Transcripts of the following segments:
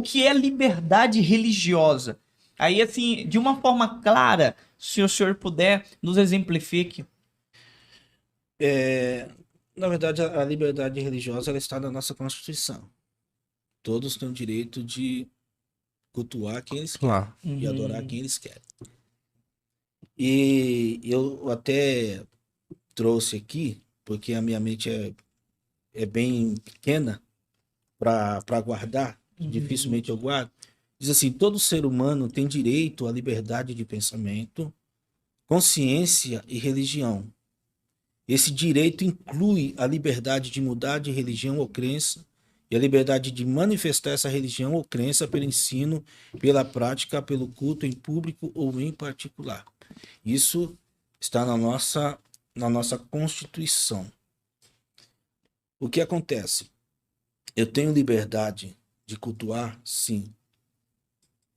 que é liberdade religiosa? Aí, assim, de uma forma clara, se o senhor puder, nos exemplifique. É, na verdade, a liberdade religiosa ela está na nossa Constituição. Todos têm o direito de cultuar quem eles querem Claro. e adorar quem eles querem. E eu até trouxe aqui, porque a minha mente é bem pequena para guardar, dificilmente eu guardo. Diz assim: todo ser humano tem direito à liberdade de pensamento, consciência e religião. Esse direito inclui a liberdade de mudar de religião ou crença e a liberdade de manifestar essa religião ou crença pelo ensino, pela prática, pelo culto em público ou em particular. Isso está na nossa Constituição. O que acontece? Eu tenho liberdade de cultuar, sim.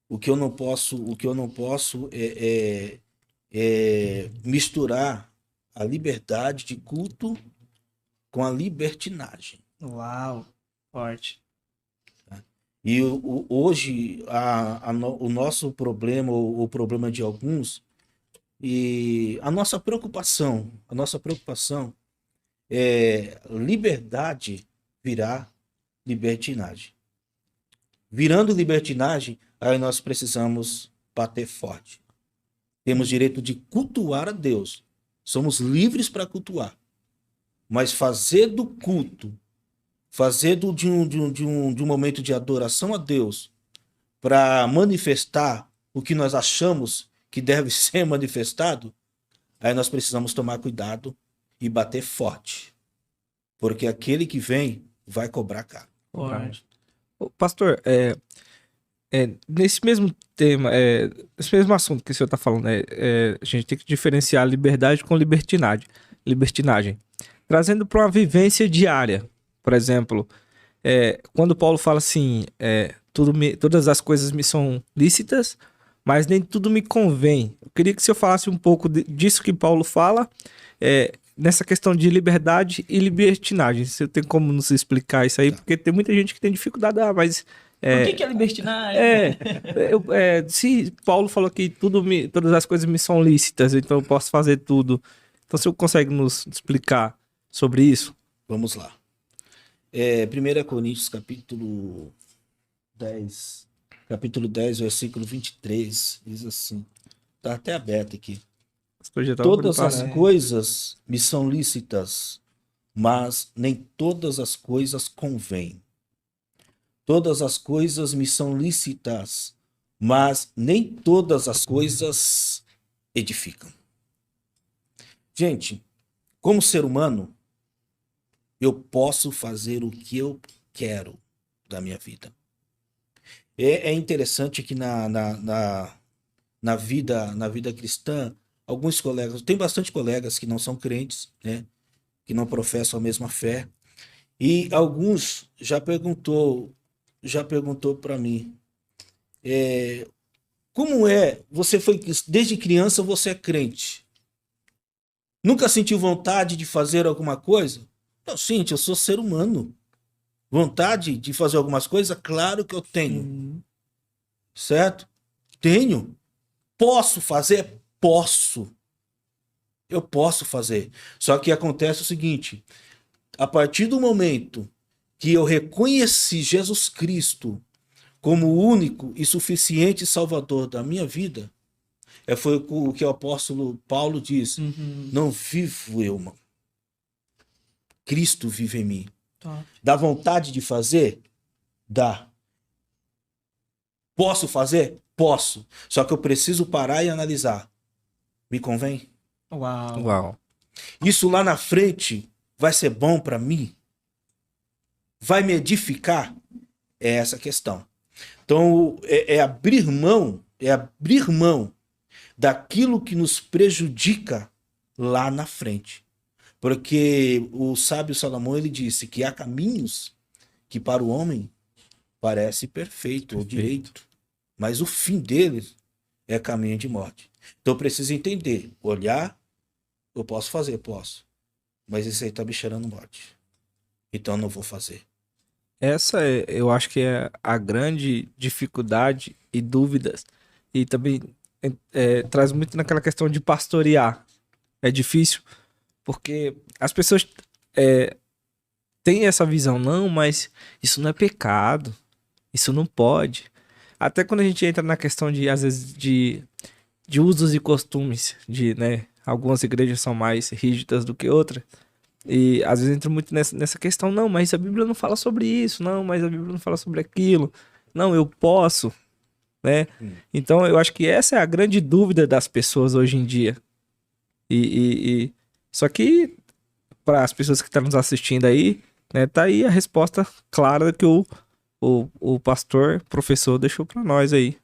O que eu não posso é misturar a liberdade de culto com a libertinagem. Uau, forte. E hoje o nosso problema, o problema de alguns, e a nossa preocupação é liberdade virar libertinagem. Virando libertinagem, aí nós precisamos bater forte. Temos direito de cultuar a Deus. Somos livres para cultuar. Mas fazer do culto, de um momento de adoração a Deus, para manifestar o que nós achamos que deve ser manifestado, aí nós precisamos tomar cuidado e bater forte. Porque aquele que vem vai cobrar caro. Forte. Ô, pastor, nesse mesmo tema, nesse mesmo assunto que o senhor está falando, a gente tem que diferenciar liberdade com libertinagem. Trazendo para uma vivência diária, por exemplo, quando Paulo fala assim, todas as coisas me são lícitas, mas nem tudo me convém. Eu queria que o senhor falasse um pouco disso que Paulo fala, nessa questão de liberdade e libertinagem. Você tem como nos explicar isso aí? Porque tem muita gente que tem dificuldade, mas... Por que é libertinagem? Se Paulo falou que todas as coisas me são lícitas, então eu posso fazer tudo. Então, você consegue nos explicar sobre isso? Vamos lá. 1 Coríntios, capítulo 10, versículo 23, diz assim. Está até aberto aqui. Todas as coisas me são lícitas, mas nem todas as coisas convêm. Todas as coisas me são lícitas, mas nem todas as coisas edificam. Gente, como ser humano, eu posso fazer o que eu quero da minha vida. É interessante que na vida cristã, alguns colegas, tem bastante colegas que não são crentes, né? Que não professam a mesma fé. E alguns já perguntou para mim, como você foi, desde criança você é crente? Nunca sentiu vontade de fazer alguma coisa? Não, gente, eu sou ser humano. Vontade de fazer algumas coisas? Claro que eu tenho. Certo? Tenho. Posso fazer? Posso. Eu posso fazer. Só que acontece o seguinte, a partir do momento que eu reconheci Jesus Cristo como o único e suficiente Salvador da minha vida, foi o que o apóstolo Paulo diz, não vivo eu, mano. Cristo vive em mim. Top. Dá vontade de fazer? Dá. Posso fazer? Posso. Só que eu preciso parar e analisar. Me convém? Uau. Isso lá na frente vai ser bom para mim? Vai me edificar? É essa a questão. Então, abrir mão daquilo que nos prejudica lá na frente. Porque o sábio Salomão, ele disse que há caminhos que para o homem parece perfeito ou direito, mas o fim deles é caminho de morte. Então eu preciso entender, olhar, eu posso fazer, posso, mas isso aí está me cheirando morte. Então eu não vou fazer. Eu acho que é a grande dificuldade e dúvidas. E também traz muito naquela questão de pastorear. É difícil, porque as pessoas têm essa visão, não, mas isso não é pecado, isso não pode. Até quando a gente entra na questão de, às vezes, de usos e costumes, né? Algumas igrejas são mais rígidas do que outras. E às vezes entra muito nessa questão, não, mas a Bíblia não fala sobre isso, não, mas a Bíblia não fala sobre aquilo. Não, eu posso, né? Então eu acho que essa é a grande dúvida das pessoas hoje em dia. Só que para as pessoas que estão nos assistindo aí, né, tá aí a resposta clara que o pastor, professor deixou para nós aí.